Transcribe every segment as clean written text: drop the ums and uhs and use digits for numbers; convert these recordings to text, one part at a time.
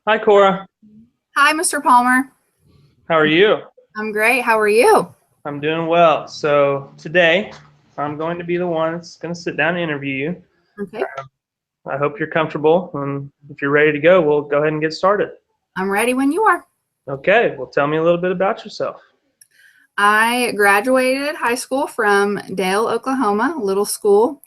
Hi, Kora. Hi, Mr. Palmer. How are you? I'm great. How are you? I'm doing well. So today, I'm going to be the one that's going to sit down and interview you. Okay. I hope you're comfortable, and if you're ready to go, we'll go ahead and get started. I'm ready when you are. Okay, well, tell me a little bit about yourself. I graduated high school from Dale, Oklahoma, little school.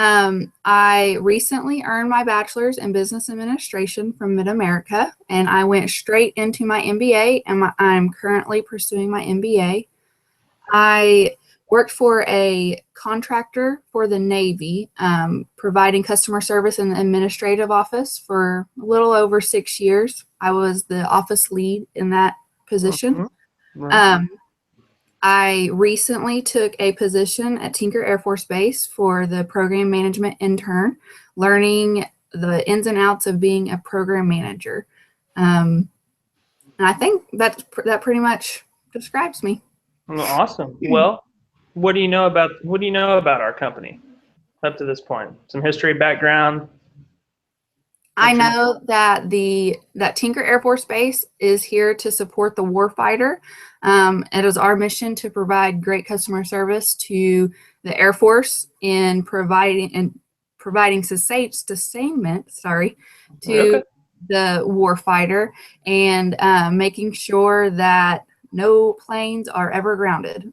I recently earned my bachelor's in business administration from Mid-America, and I went straight into my MBA, and I'm currently pursuing my MBA. I worked for a contractor for the Navy, providing customer service in the administrative office for a little over 6 years. I was the office lead in that position. Mhm. Right. Um, I recently took a position at Tinker Air Force Base for the program management intern, learning the ins and outs of being a program manager. And I think that pretty much describes me. Well, awesome. Well, what do you know about our company up to this point? Some history, background. I What you know? know that that Tinker Air Force Base is here to support the warfighter. It is our mission to provide great customer service to the Air Force in providing sustainment, Okay, to the warfighter and making sure that no planes are ever grounded.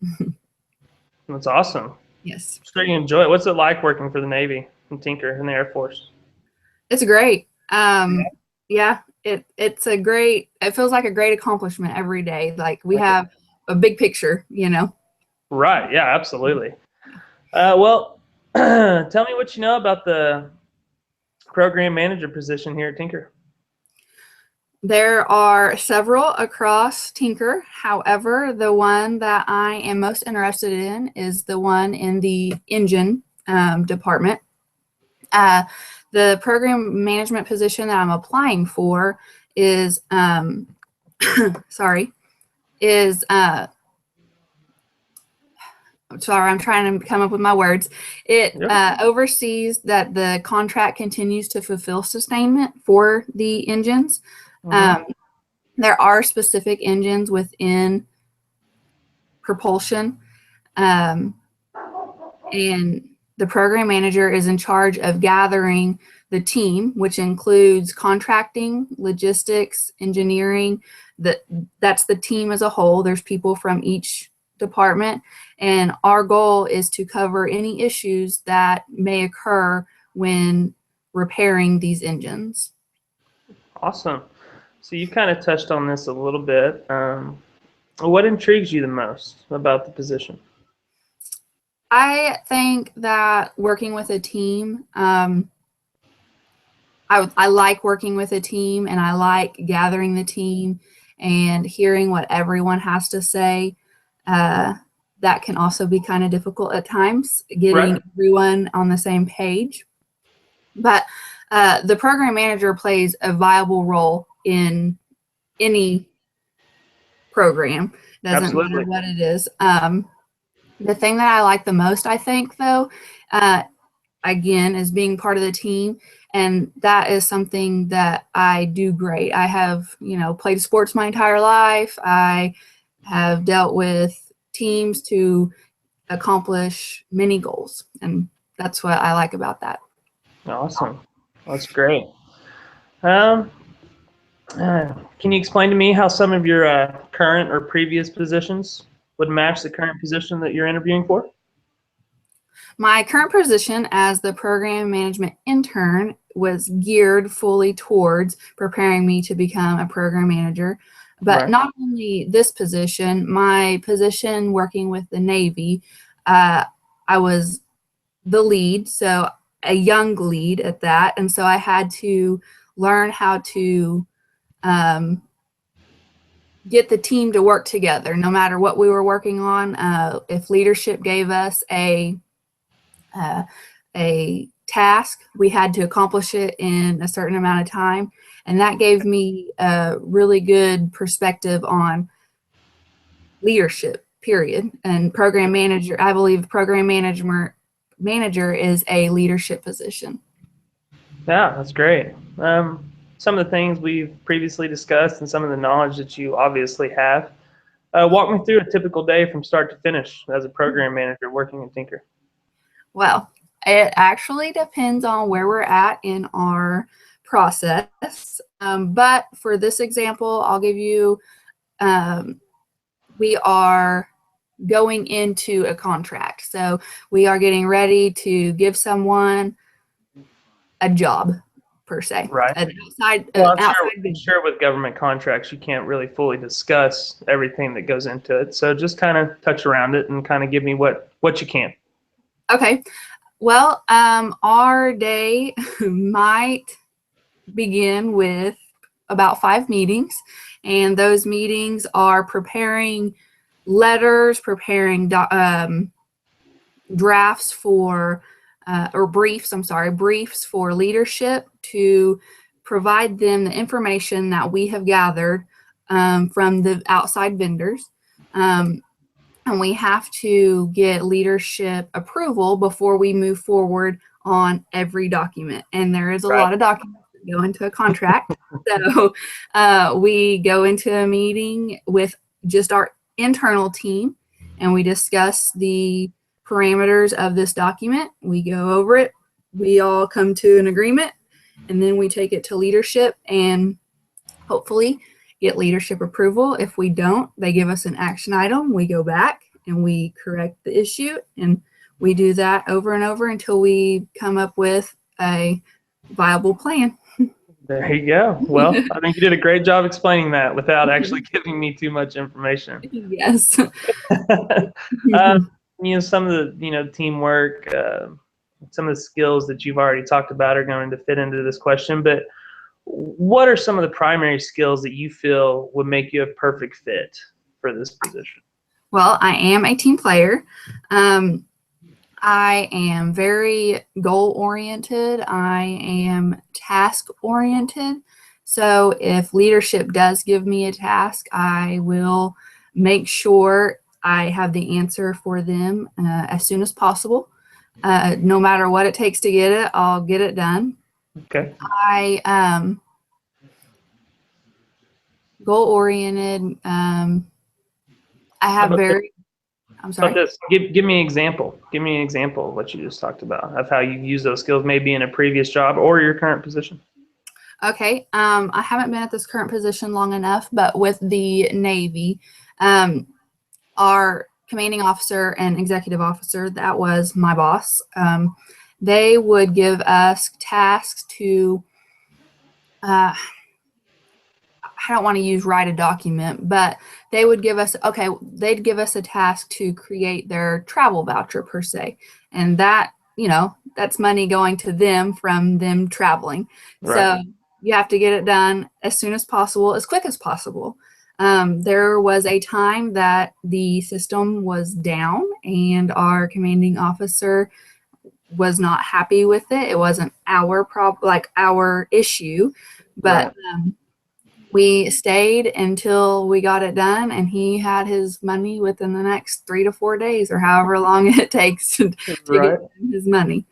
that's awesome. Yes, Sure you enjoy it. What's it like working for the Navy and Tinker in the Air Force? it's great. Yeah, it's a great. It feels like a great accomplishment every day. Like we Okay. have a big picture. Right. Yeah, absolutely. Well, tell me what you know about the program manager position here at Tinker. There are several across Tinker. However, the one that I am most interested in is the one in the engine department. Uh, the program management position that I'm applying for is, sorry, is sorry, I'm trying to come up with my words. It Yep. oversees that the contract continues to fulfill sustainment for the engines. Mm-hmm. Um, there are specific engines within propulsion, um, and the program manager is in charge of gathering the team, which includes contracting, logistics, engineering. That's the team as a whole. There's people from each department, and our goal is to cover any issues that may occur when repairing these engines. Awesome. So you kind of touched on this a little bit. What intrigues you the most about the position? I think that working with a team, I like working with a team, and I like gathering the team and hearing what everyone has to say. Uh, that can also be kind of difficult at times, getting Right. everyone on the same page. But the program manager plays a viable role in any program, doesn't matter Absolutely. what it is. The thing that I like the most, I think, though, uh, again, is being part of the team. And that is something that I do great. I have, played sports my entire life. I have dealt with teams to accomplish many goals. And that's what I like about that. Awesome. That's great. Um, can you explain to me how some of your current or previous positions would match the current position that you're interviewing for? My current position as the program management intern was geared fully towards preparing me to become a program manager. But Right. not only this position, my position working with the Navy, uh, I was the lead, so a young lead at that. And so I had to learn how to um, get the team to work together no matter what we were working on. If leadership gave us uh, a task, we had to accomplish it in a certain amount of time. And that gave me a really good perspective on leadership, period. And program manager, I believe manager is a leadership position. Yeah, that's great. Some of the things we've previously discussed and some of the knowledge that you obviously have. Walk me through a typical day from start to finish as a program manager working in Tinker. Well, it actually depends on where we're at in our process. But for this example, I'll give you, we are going into a contract. So we are getting ready to give someone a job, per se, Right. an outside, Well, outside I'm vendor. sure with government contracts, you can't really fully discuss everything that goes into it. So just kind of touch around it and kind of give me what you can. Okay. Well, our day might begin with about 5 meetings, and those meetings are preparing letters, preparing drafts for, or briefs, I'm sorry, briefs for leadership to provide them the information that we have gathered from the outside vendors. And we have to get leadership approval before we move forward on every document. And there is a Right. lot of documents that go into a contract. So we go into a meeting with just our internal team and we discuss the parameters of this document. We go over it. We all come to an agreement and then we take it to leadership and hopefully get leadership approval. If we don't, they give us an action item. We go back and we correct the issue, and we do that over and over until we come up with a viable plan. There you go. Well, I think you did a great job explaining that without actually giving me too much information. Yes. Some of the teamwork, some of the skills that you've already talked about are going to fit into this question. But what are some of the primary skills that you feel would make you a perfect fit for this position? Well, I am a team player. I am very goal oriented. I am task oriented. So if leadership does give me a task, I will make sure I have the answer for them as soon as possible. No matter what it takes to get it, I'll get it done. Okay. I goal oriented. I How have about this? very. I'm How about sorry. this? Give me an example. Give me an example of what you just talked about, of how you use those skills maybe in a previous job or your current position. Okay. I haven't been at this current position long enough, but with the Navy, our commanding officer and executive officer, that was my boss, they would give us tasks to, I don't want to use write a document, but they would give us, okay, they'd give us a task to create their travel voucher per se. And that, that's money going to them from them traveling. Right. So you have to get it done as soon as possible, as quick as possible. There was a time that the system was down and our commanding officer was not happy with it. It wasn't our our issue, but Right. we stayed until we got it done, and he had his money within the next 3 to 4 days, or however long it takes to get Right. his money.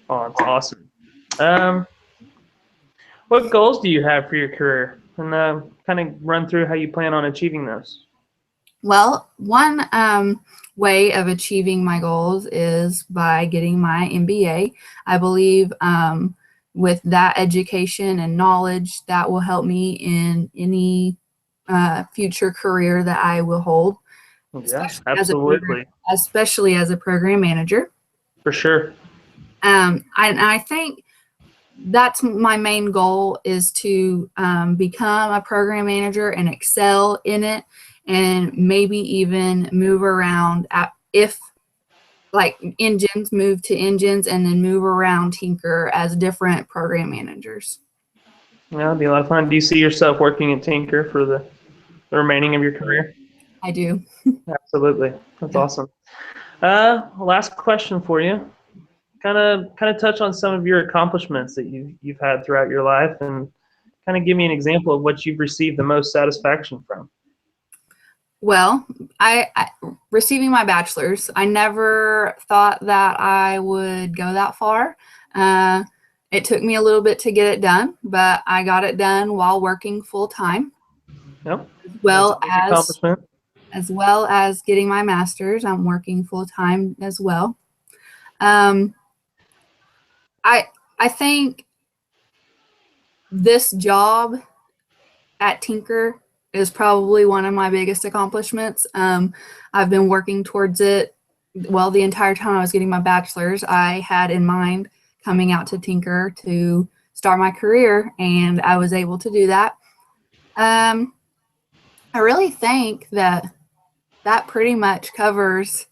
Oh, that's awesome. Um, what goals do you have for your career? And kind of run through how you plan on achieving those. Well, one way of achieving my goals is by getting my MBA. I believe with that education and knowledge, that will help me in any future career that I will hold, Yeah, program, absolutely. especially as a program manager. For sure. I think that's my main goal, is to become a program manager and excel in it, and maybe even move around if like engines, move to engines and then move around Tinker as different program managers. Yeah, it'd be a lot of fun. Do you see yourself working at Tinker for the remaining of your career? I do. Absolutely. That's awesome. Last question for you. Kind of touch on some of your accomplishments that you've had throughout your life, and kind of give me an example of what you've received the most satisfaction from. Well, I receiving my bachelor's, I never thought that I would go that far. It took me a little bit to get it done, but I got it done while working full time, Yep, as that's a well big accomplishment. getting my master's. I'm working full time as well. Um, I I think this job at Tinker is probably one of my biggest accomplishments. I've been working towards it. Well, the entire time I was getting my bachelor's, I had in mind coming out to Tinker to start my career, and I was able to do that. Um, I really think that that pretty much covers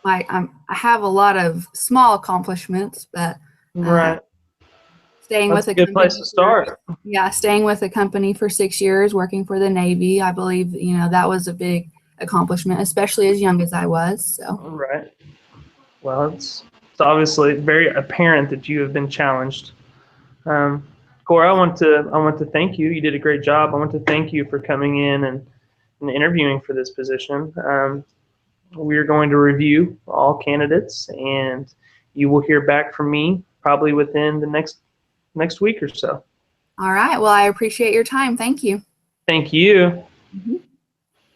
I have a lot of small accomplishments, but uh, Right. staying That's with a a good place to company for start. yeah, staying with a company for 6 years, working for the Navy, I believe, that was a big accomplishment, especially as young as I was. So, Right. Well, it's obviously very apparent that you have been challenged. Um, Cora, I want to thank you. You did a great job. I want to thank you for coming in and interviewing for this position. We are going to review all candidates, and you will hear back from me probably within the next week or so. all right. Well, I appreciate your time. Thank you. Thank you.